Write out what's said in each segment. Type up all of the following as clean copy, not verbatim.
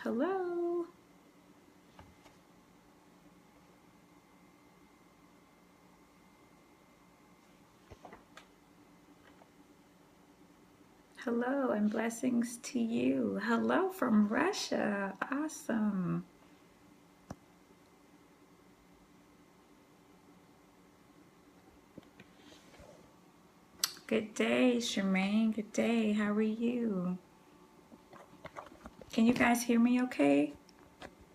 Hello. Hello and blessings to you. Hello from Russia. Awesome. Good day, Charmaine. Good day. How are you? Can you guys hear me okay?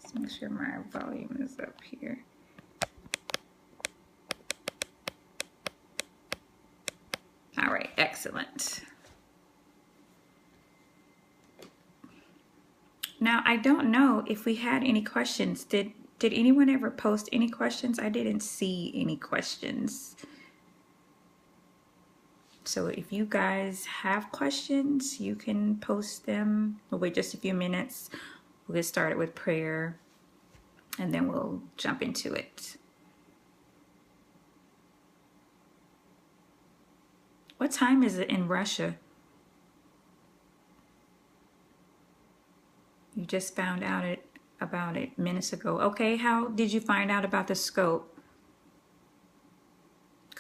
Let's make sure my volume is up here. All right, excellent. Now, I don't know if we had any questions. Did anyone ever post any questions? I didn't see any questions. So if you guys have questions, you can post them. We'll wait just a few minutes. We'll get started with prayer and then we'll jump into it. What time is it in Russia? You just found out about it minutes ago. Okay, how did you find out about the scope?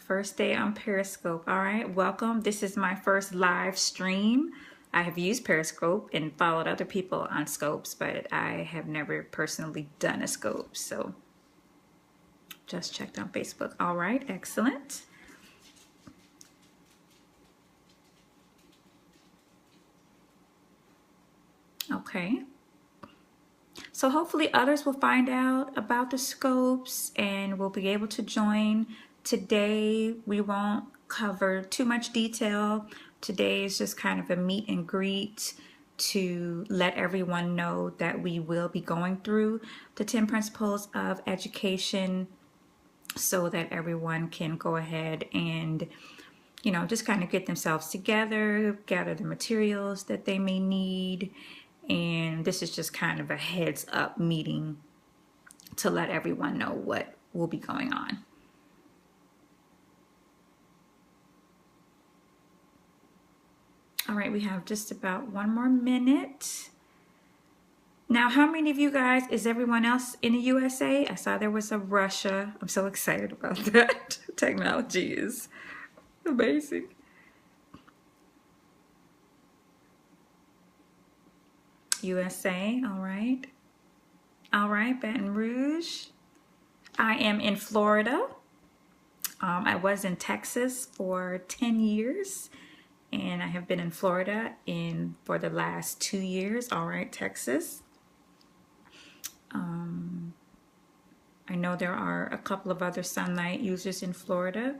First day on Periscope. All right, welcome. This is my first live stream. I have used Periscope and followed other people on scopes, but I have never personally done a scope. So just checked on Facebook. All right, excellent. Okay. So hopefully others will find out about the scopes and will be able to join. Today we won't cover too much detail. Today is just kind of a meet and greet to let everyone know that we will be going through the 10 principles of education so that everyone can go ahead and, you know, just kind of get themselves together, gather the materials that they may need. And this is just kind of a heads up meeting to let everyone know what will be going on. All right, we have just about one more minute. Now, how many of you guys, is everyone else in the USA? I saw there was a Russia. I'm so excited about that. Technology is amazing. USA, all right. All right, Baton Rouge. I am in Florida. I was in Texas for 10 years. And I have been in Florida for the last 2 years. All right, Texas. I know there are a couple of other Sunlight users in Florida.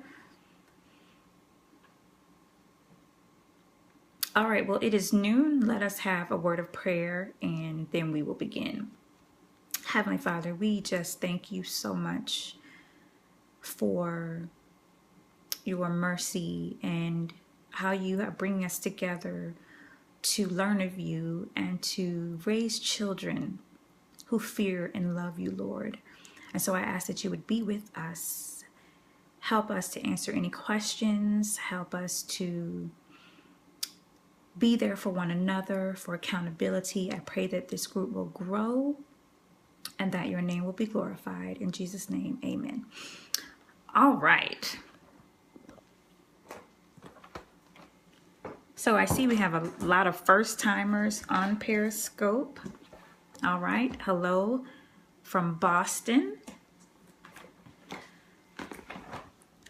All right, well, it is noon. Let us have a word of prayer and then we will begin. Heavenly Father, we just thank you so much for your mercy and how you are bringing us together to learn of you and to raise children who fear and love you, Lord. And so I ask that you would be with us. Help us to answer any questions. Help us to be there for one another, for accountability. I pray that this group will grow and that your name will be glorified. In Jesus' name, amen. All right. So I see we have a lot of first timers on Periscope. All right. Hello from Boston.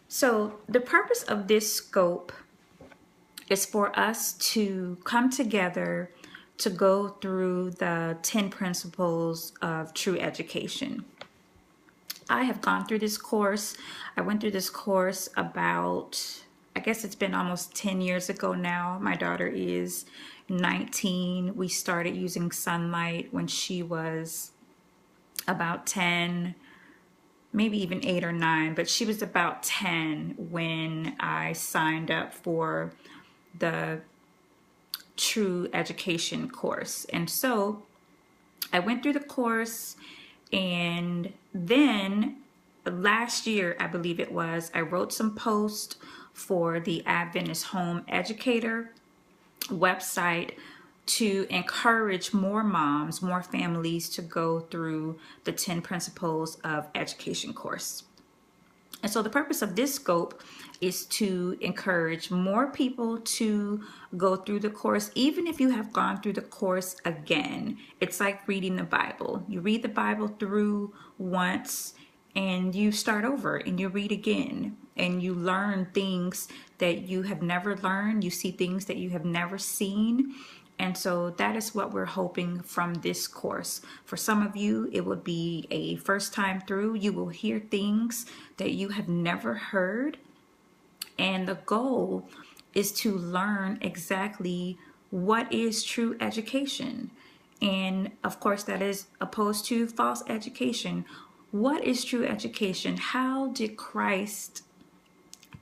So the purpose of this scope is for us to come together to go through the 10 principles of true education. I have gone through this course. I went through this course about, I guess it's been almost 10 years ago now. My daughter is 19. We started using Sunlight when she was about 10, maybe even 8 or 9, but she was about 10 when I signed up for the True Education course. And so I went through the course, and then last year, I believe it was, I wrote some posts for the Adventist Home Educator website to encourage more moms, more families to go through the 10 Principles of Education course. And so the purpose of this scope is to encourage more people to go through the course, even if you have gone through the course again. It's like reading the Bible. You read the Bible through once and you start over and you read again and you learn things that you have never learned. You see things that you have never seen. And so that is what we're hoping from this course. For some of you, it will be a first time through. You will hear things that you have never heard. And the goal is to learn exactly what is true education. And of course, that is opposed to false education. What is true education? How did Christ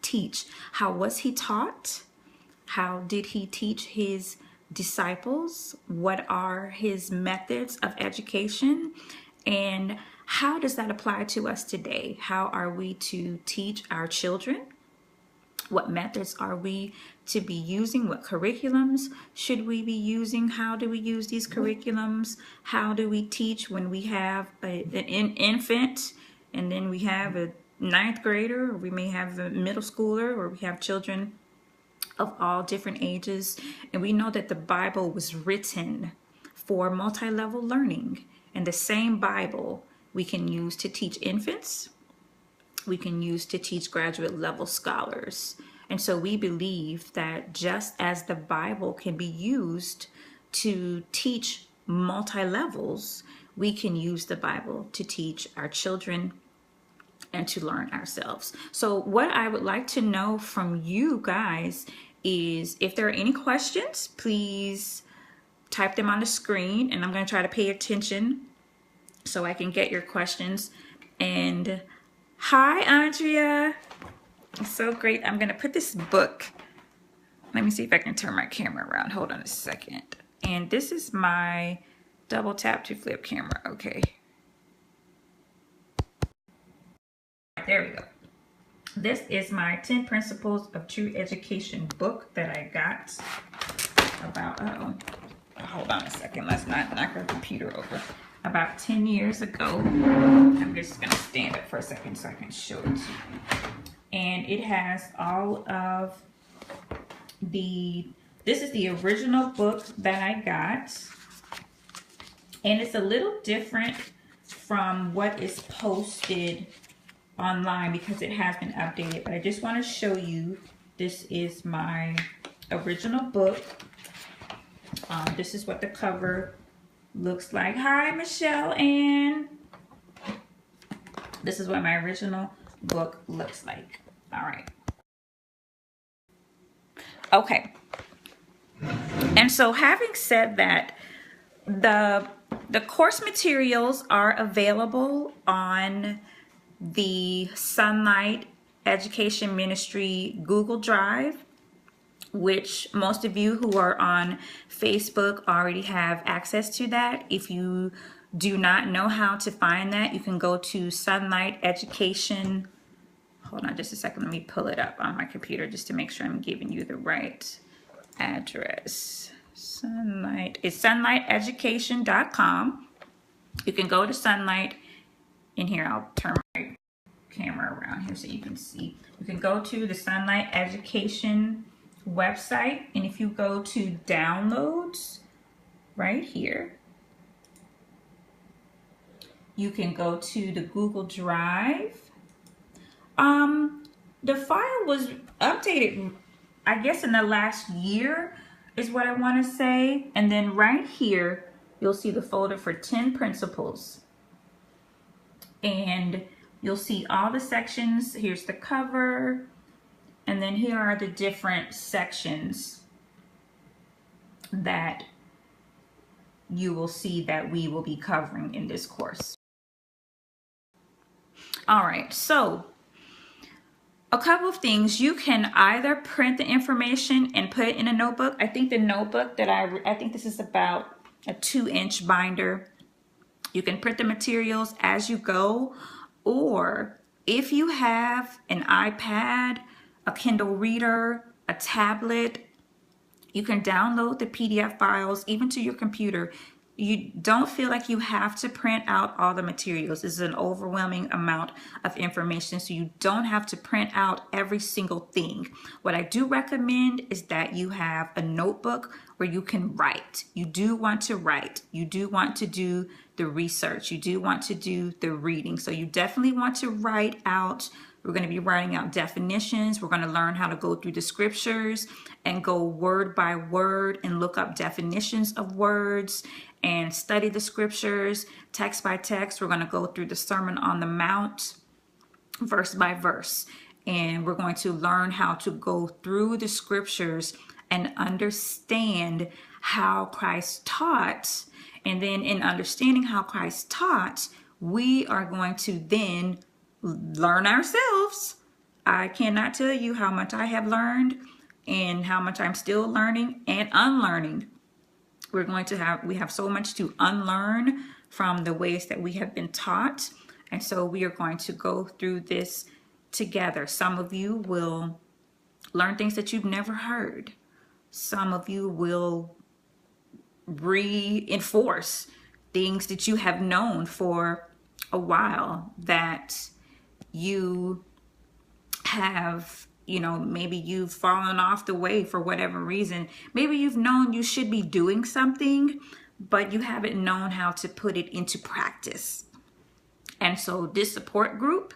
teach? How was he taught? How did he teach his disciples? What are his methods of education? And how does that apply to us today? How are we to teach our children? What methods are we to be using? What curriculums should we be using? How do we use these curriculums? How do we teach when we have an infant and then we have a ninth grader, or we may have a middle schooler, or we have children of all different ages? And we know that the Bible was written for multi-level learning, and the same Bible we can use to teach infants, we can use to teach graduate level scholars. And so we believe that just as the Bible can be used to teach multi-levels, we can use the Bible to teach our children and to learn ourselves. So what I would like to know from you guys is, if there are any questions, please type them on the screen, and I'm going to try to pay attention so I can get your questions. And hi, Andrea. It's so great. I'm going to put this book. Let me see if I can turn my camera around. Hold on a second. And this is my double tap to flip camera. Okay. There we go. This is my 10 Principles of True Education book that I got about, hold on a second. Let's not knock our computer over. About 10 years ago. I'm just going to stand up for a second so I can show it to you. And it has all of this is the original book that I got. And it's a little different from what is posted online because it has been updated. But I just want to show you, this is my original book. This is what the cover looks like. Hi, Michelle Ann. This is what my original book looks like. All right. Okay. And so having said that, the course materials are available on the Sunlight Education Ministry Google Drive, which most of you who are on Facebook already have access to that. If you do not know how to find that, you can go to Sunlight Education. Hold on just a second. Let me pull it up on my computer just to make sure I'm giving you the right address. It's sunlighteducation.com. You can go to Sunlight. In here, I'll turn my camera around here so you can see. You can go to the Sunlight Education website, and if you go to downloads right here, you can go to the Google Drive. The file was updated, I guess, in the last year is what I want to say. And then right here, you'll see the folder for 10 principles. And you'll see all the sections. Here's the cover. And then here are the different sections that you will see that we will be covering in this course. All right, so a couple of things. You can either print the information and put it in a notebook. I think the notebook that I think this is about a 2-inch binder. You can print the materials as you go, or if you have an iPad, a Kindle reader, a tablet, You can download the PDF files even to your computer. You don't feel like you have to print out all the materials. This is an overwhelming amount of information, so you don't have to print out every single thing. What I do recommend is that you have a notebook where you can write. You do want to write. You do want to do the research. You do want to do the reading. So you definitely want to write out. We're going to be writing out definitions. We're going to learn how to go through the scriptures and go word by word and look up definitions of words and study the scriptures text by text. We're going to go through the Sermon on the Mount verse by verse. And we're going to learn how to go through the scriptures and understand how Christ taught. And then in understanding how Christ taught, we are going to then learn ourselves. I cannot tell you how much I have learned and how much I'm still learning and unlearning. We have so much to unlearn from the ways that we have been taught. And so we are going to go through this together. Some of you will learn things that you've never heard. Some of you will reinforce things that you have known for a while, that you have, maybe you've fallen off the way for whatever reason. Maybe you've known you should be doing something, but you haven't known how to put it into practice. And so this support group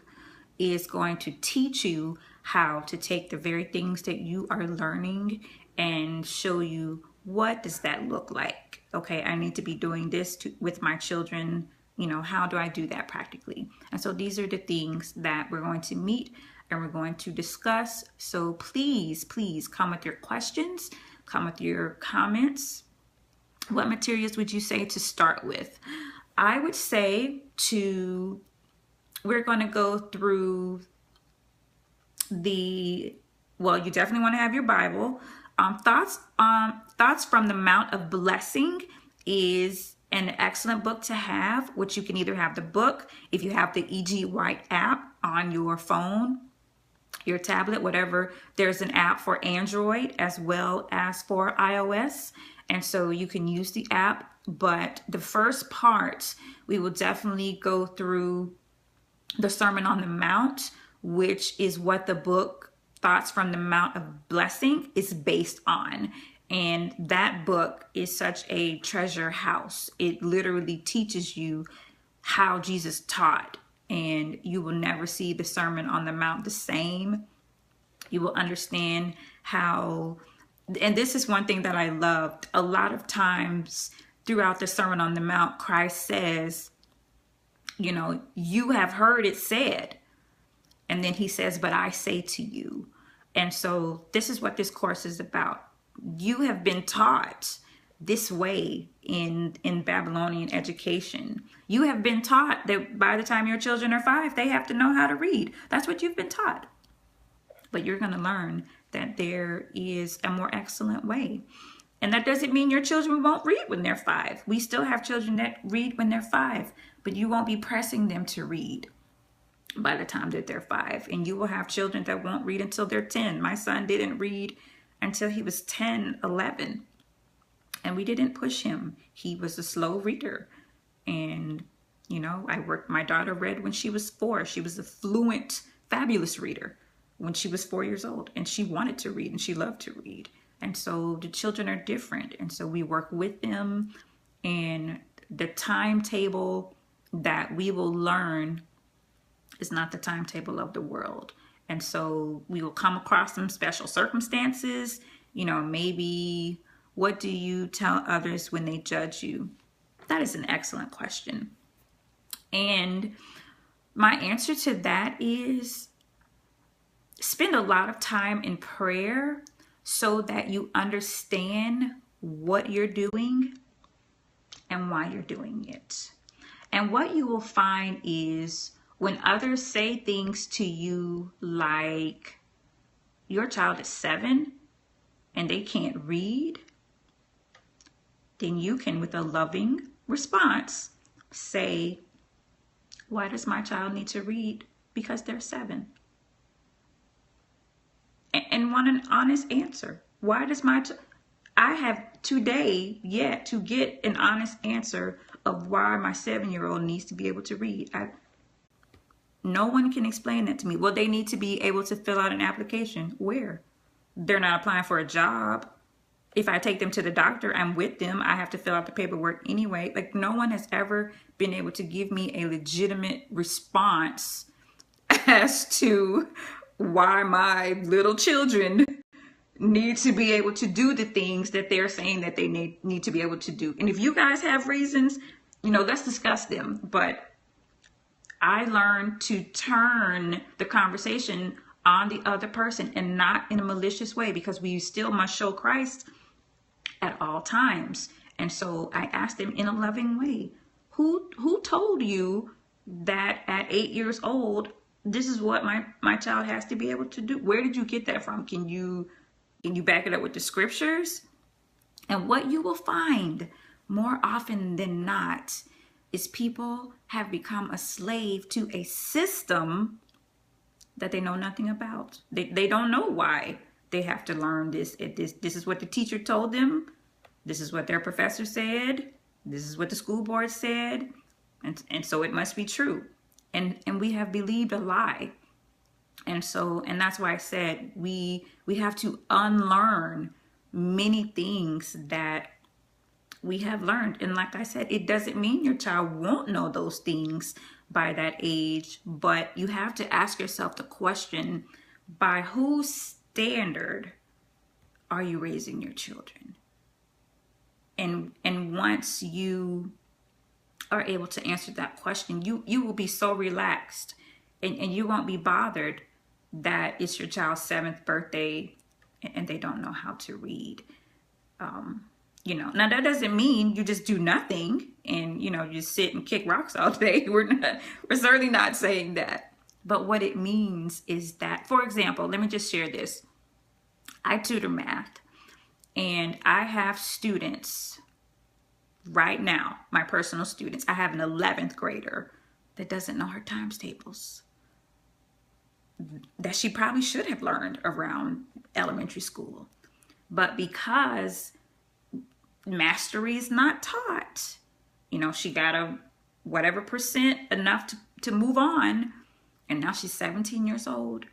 is going to teach you how to take the very things that you are learning and show you, what does that look like? Okay, I need to be doing this with my children. How do I do that practically? And so these are the things that we're going to meet and we're going to discuss. So please, please come with your questions, come with your comments. What materials would you say to start with? I would say we're going to go through you definitely want to have your Bible. Thoughts from the Mount of Blessing is an excellent book to have, which you can either have the book, if you have the E.G. White app on your phone, your tablet, whatever. There's an app for Android as well as for iOS. And so you can use the app. But the first part, we will definitely go through the Sermon on the Mount, which is what the book Thoughts from the Mount of Blessing is based on. And that book is such a treasure house. It literally teaches you how Jesus taught, and you will never see the Sermon on the Mount the same. You will understand how, and this is one thing that I loved. A lot of times throughout the Sermon on the Mount, Christ says, you have heard it said. And then he says, but I say to you. And so this is what this course is about. You have been taught this way in Babylonian education. You have been taught that by the time your children are 5, they have to know how to read. That's what you've been taught. But you're going to learn that there is a more excellent way. And that doesn't mean your children won't read when they're 5. We still have children that read when they're 5, but you won't be pressing them to read by the time that they're 5. And you will have children that won't read until they're 10. My son didn't read until he was 10, 11. And we didn't push him. He was a slow reader. And, my daughter read when she was 4. She was a fluent, fabulous reader when she was 4 years old. And she wanted to read and she loved to read. And so the children are different. And so we work with them. And the timetable that we will learn is not the timetable of the world. And so we will come across some special circumstances. Maybe what do you tell others when they judge you? That is an excellent question. And my answer to that is spend a lot of time in prayer so that you understand what you're doing and why you're doing it. And what you will find is when others say things to you like, your child is 7 and they can't read, then you can, with a loving response, say, why does my child need to read? Because they're 7. And want an honest answer. Why does I have today yet to get an honest answer of why my 7-year-old needs to be able to read. No one can explain that to me. Well, they need to be able to fill out an application. Where? They're not applying for a job. If I take them to the doctor, I'm with them. I have to fill out the paperwork anyway. Like, no one has ever been able to give me a legitimate response as to why my little children need to be able to do the things that they're saying that they need to be able to do. And if you guys have reasons, let's discuss them. But I learned to turn the conversation on the other person, and not in a malicious way, because we still must show Christ at all times. And so I asked them in a loving way, who told you that at 8 years old, this is what my child has to be able to do? Where did you get that from? Can you back it up with the scriptures? And what you will find more often than not is people have become a slave to a system that they know nothing about. They don't know why they have to learn this. This is what the teacher told them. This is what their professor said. This is what the school board said. And so it must be true. And we have believed a lie. And that's why I said we have to unlearn many things that we have learned. And like I said, it doesn't mean your child won't know those things by that age, but you have to ask yourself the question, by whose standard are you raising your children? And once you are able to answer that question, you will be so relaxed, and you won't be bothered that it's your child's 7th birthday and they don't know how to read. Now that doesn't mean you just do nothing and, you just sit and kick rocks all day. We're certainly not saying that. But what it means is that, for example, let me just share this. I tutor math, and I have students right now, my personal students. I have an 11th grader that doesn't know her times tables, that she probably should have learned around elementary school. But because mastery is not taught, she got a whatever percent enough to move on, and now she's 17 years old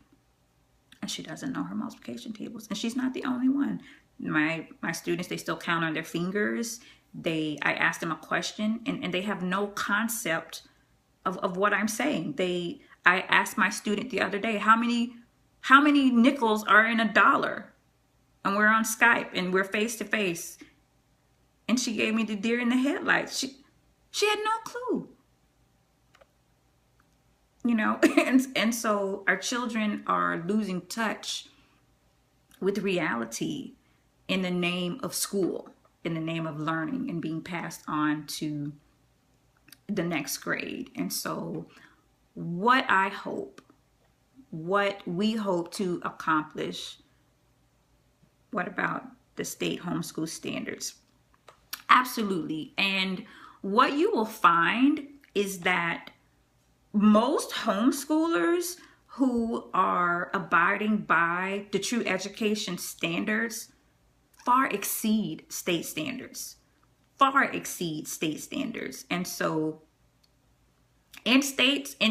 and she doesn't know her multiplication tables. And she's not the only one. My students, they still count on their fingers. I asked them a question and they have no concept of what I'm saying. I asked my student the other day, how many nickels are in $1? And we're on Skype and we're face to face. And she gave me the deer in the headlights. She had no clue. And so our children are losing touch with reality in the name of school, in the name of learning and being passed on to the next grade. And so what we hope to accomplish, what about the state homeschool standards? Absolutely. And what you will find is that most homeschoolers who are abiding by the true education standards far exceed state standards. And so in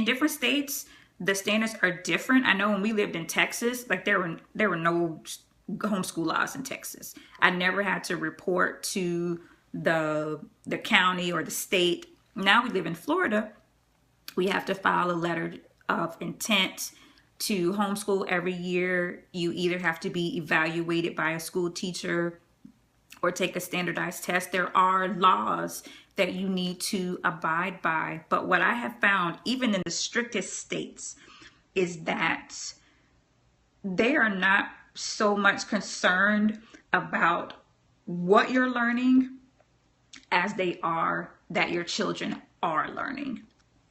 different states, the standards are different. I know when we lived in Texas, like there were no homeschool laws in Texas. I never had to report to the county or the state. Now we live in Florida. We have to file a letter of intent to homeschool every year. You either have to be evaluated by a school teacher or take a standardized test. There are laws that you need to abide by. But what I have found, even in the strictest states, is that they are not so much concerned about what you're learning as they are that your children are learning.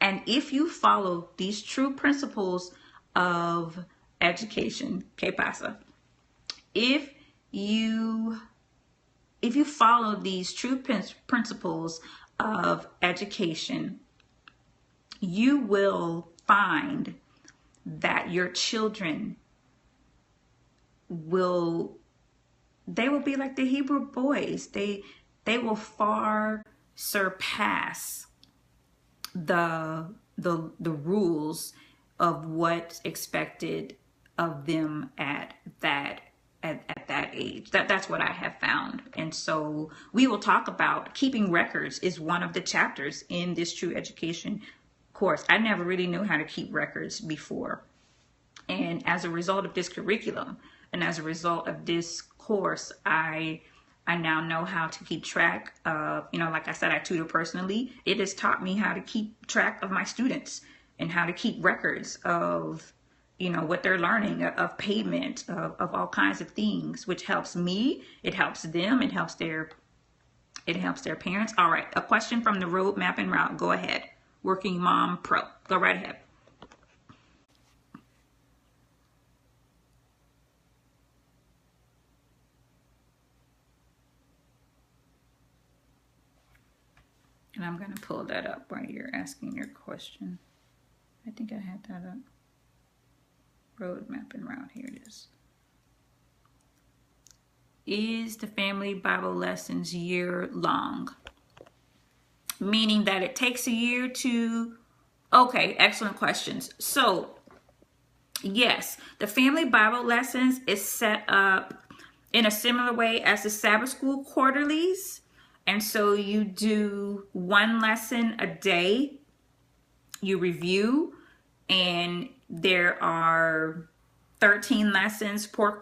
And if you follow these true principles of education, ¿qué pasa? If you follow these true principles of education, you will find that your children will they will be like the Hebrew boys. They will far surpass the rules of what's expected of them at that age. That's what I have found. And so we will talk about keeping records is one of the chapters in this True Education course. I never really knew how to keep records before. And as a result of this curriculum and as a result of this course, I now know how to keep track of, like I said, I tutor personally. It has taught me how to keep track of my students and how to keep records of, what they're learning, of payment, of all kinds of things, which helps me. It helps them. It helps their parents. All right. A question from the Roadmap and Route. Go ahead. Working Mom Pro. Go right ahead. And I'm going to pull that up while you're asking your question. I think I had that up. Roadmap and Route. Here it is. Is the Family Bible Lessons year long? Meaning that it takes a year to... Okay, excellent questions. So, yes, the Family Bible Lessons is set up in a similar way as the Sabbath School quarterlies. And so you do one lesson a day, you review, and there are 13 lessons per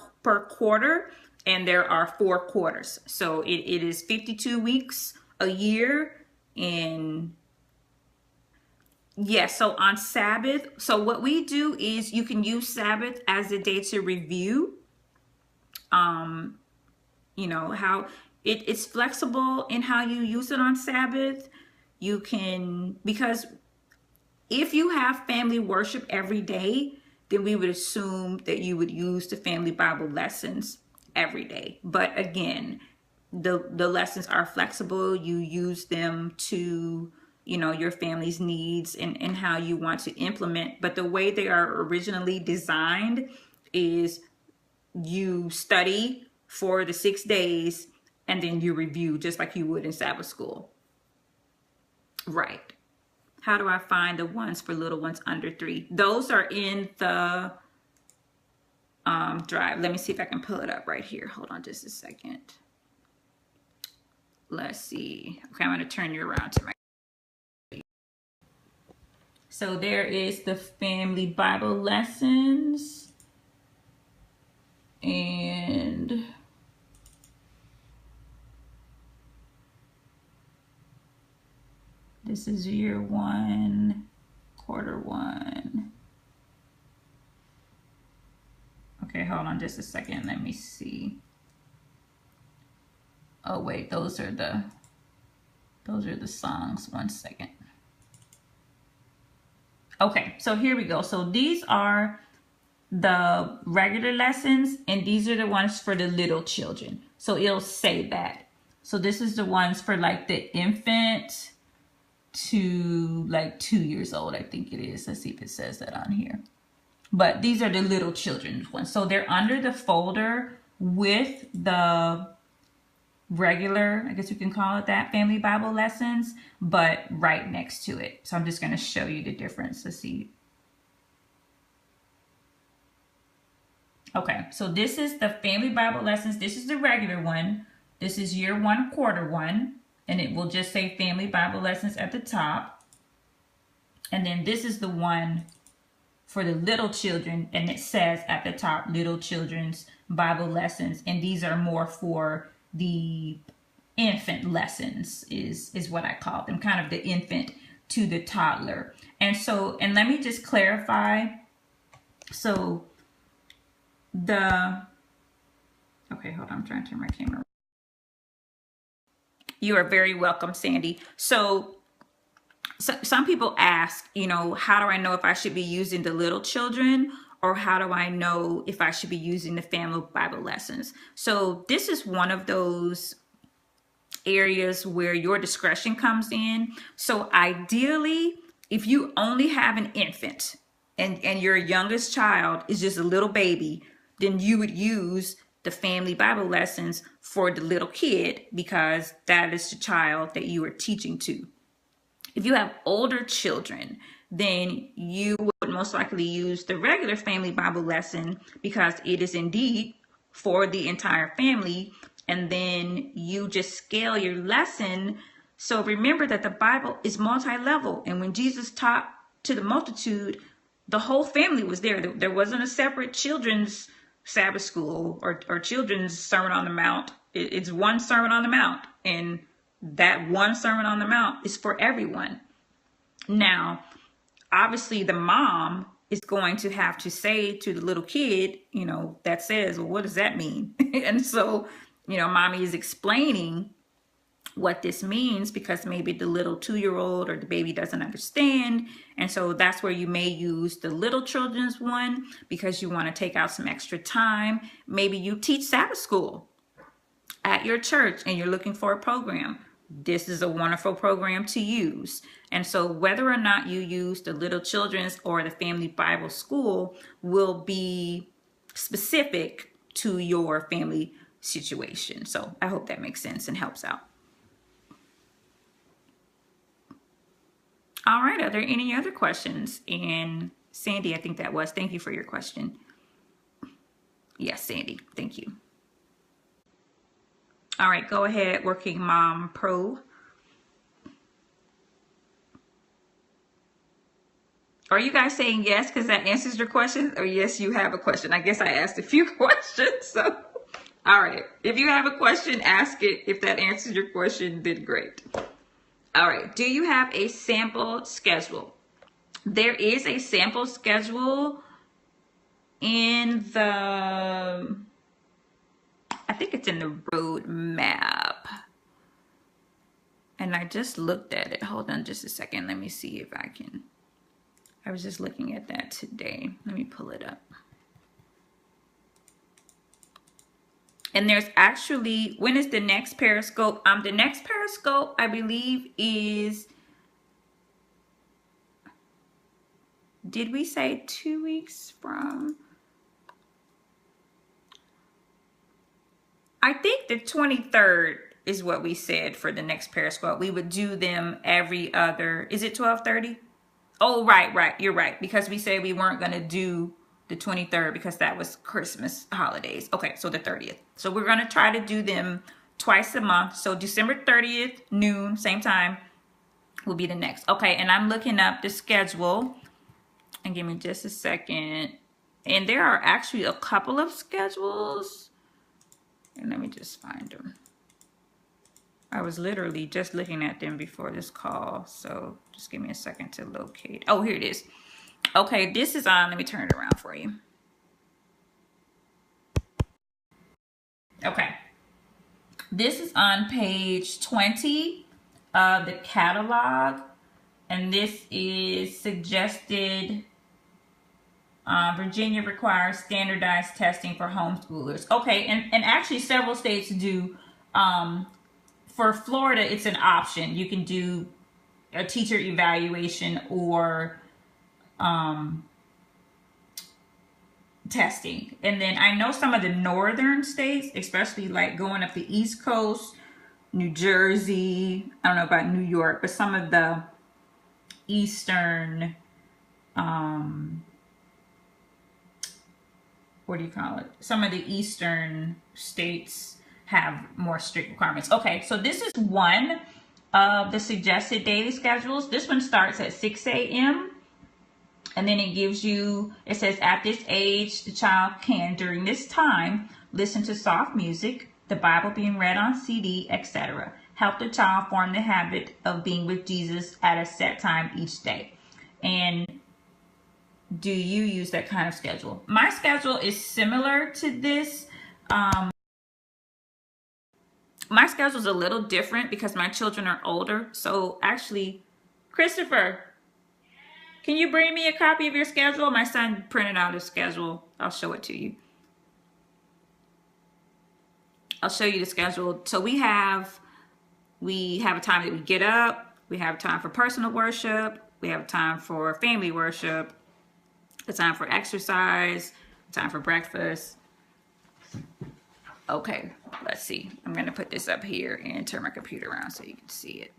quarter, and there are 4 quarters. So it is 52 weeks a year. And yes, so on Sabbath, so what we do is you can use Sabbath as a day to review. How it's flexible in how you use it on Sabbath. You can, because if you have family worship every day, then we would assume that you would use the Family Bible Lessons every day. But again, the lessons are flexible. You use them to, your family's needs and how you want to implement. But the way they are originally designed is you study for the 6 days and then you review just like you would in Sabbath school. Right. How do I find the ones for little ones under 3? Those are in the drive. Let me see if I can pull it up right here. Hold on just a second. Let's see. Okay, I'm going to turn you around to my... So there is the Family Bible Lessons. And this is year 1, quarter 1. Okay, hold on just a second. Let me see. Oh wait, those are the songs. 1 second. Okay, so here we go. So these are the regular lessons, and these are the ones for the little children. So it'll say that. So this is the ones for like the infant to like 2 years old, I think it is. Let's see if it says that on here. But these are the little children's ones. So they're under the folder with the regular, I guess you can call it that, Family Bible Lessons, but right next to it. So I'm just going to show you the difference. Let's see. Okay, so this is the Family Bible Lessons. This is the regular one. This is year 1, quarter 1. And it will just say Family Bible Lessons at the top. And then this is the one for the little children. And it says at the top, Little Children's Bible Lessons. And these are more for the infant lessons is what I call them. Kind of the infant to the toddler. And so, and let me just clarify. So okay, hold on, I'm trying to turn my camera. You are very welcome, Sandy. So some people ask, how do I know if I should be using the little children, or how do I know if I should be using the Family Bible Lessons? So this is one of those areas where your discretion comes in. So ideally, if you only have an infant and your youngest child is just a little baby, then you would use the family Bible lessons for the little kid because that is the child that you are teaching to. If you have older children, then you would most likely use the regular family Bible lesson because it is indeed for the entire family. And then you just scale your lesson. So remember that the Bible is multi-level. And when Jesus taught to the multitude, the whole family was there. There wasn't a separate children's Sabbath school or children's Sermon on the Mount. It's one Sermon on the Mount. And that one Sermon on the Mount is for everyone. Now, obviously, the mom is going to have to say to the little kid, that says, well, what does that mean? And so, mommy is explaining what this means because maybe the little 2-year-old or the baby doesn't understand. And so that's where you may use the little children's one because you want to take out some extra time. Maybe you teach Sabbath school at your church and you're looking for a program. This is a wonderful program to use. And so whether or not you use the little children's or the family Bible school will be specific to your family situation. So I hope that makes sense and helps out. All right, are there any other questions? And Sandy, I think that was, thank you for your question. Yes, Sandy, thank you. All right, go ahead, Working Mom Pro. Are you guys saying yes because that answers your question? Or yes, you have a question? I guess I asked a few questions. So, all right, if you have a question, ask it. If that answers your question, then great. All right, do you have a sample schedule? There is a sample schedule in the, I think it's in the roadmap. And I just looked at it. Hold on just a second. Let me see if I can. I was just looking at that today. Let me pull it up. And there's actually, when is the next Periscope? The next Periscope, I believe, is, did we say 2 weeks from? I think the 23rd is what we said for the next Periscope. We would do them every other, is it 12:30? Oh, right. You're right. Because we said we weren't going to do the 23rd because that was Christmas holidays. Okay, so the 30th. So we're going to try to do them twice a month. So December 30th, noon, same time, will be the next. Okay, and I'm looking up the schedule. And give me just a second. And there are actually a couple of schedules. And let me just find them. I was literally just looking at them before this call. So just give me a second to locate. Oh, here it is. Okay, this is on. Let me turn it around for you. Okay. This is on page 20 of the catalog. And this is suggested. Virginia requires standardized testing for homeschoolers. Okay, and actually several states do. For Florida, it's an option. You can do a teacher evaluation or testing. And then I know some of the northern states, especially like going up the East Coast, New Jersey, I don't know about New York, but some of the eastern, what do you call it? Some of the eastern states have more strict requirements. Okay, so this is one of the suggested daily schedules. This one starts at 6 a.m. And then it gives you, it says at this age, the child can, during this time, listen to soft music, the Bible being read on CD, etc. Help the child form the habit of being with Jesus at a set time each day. And do you use that kind of schedule? My schedule is similar to this. My schedule is a little different because my children are older. So actually, Christopher, can you bring me a copy of your schedule? My son printed out his schedule. I'll show it to you. I'll show you the schedule. So we have a time that we get up. We have time for personal worship. We have time for family worship. A time for exercise. A time for breakfast. Okay, let's see. I'm going to put this up here and turn my computer around so you can see it.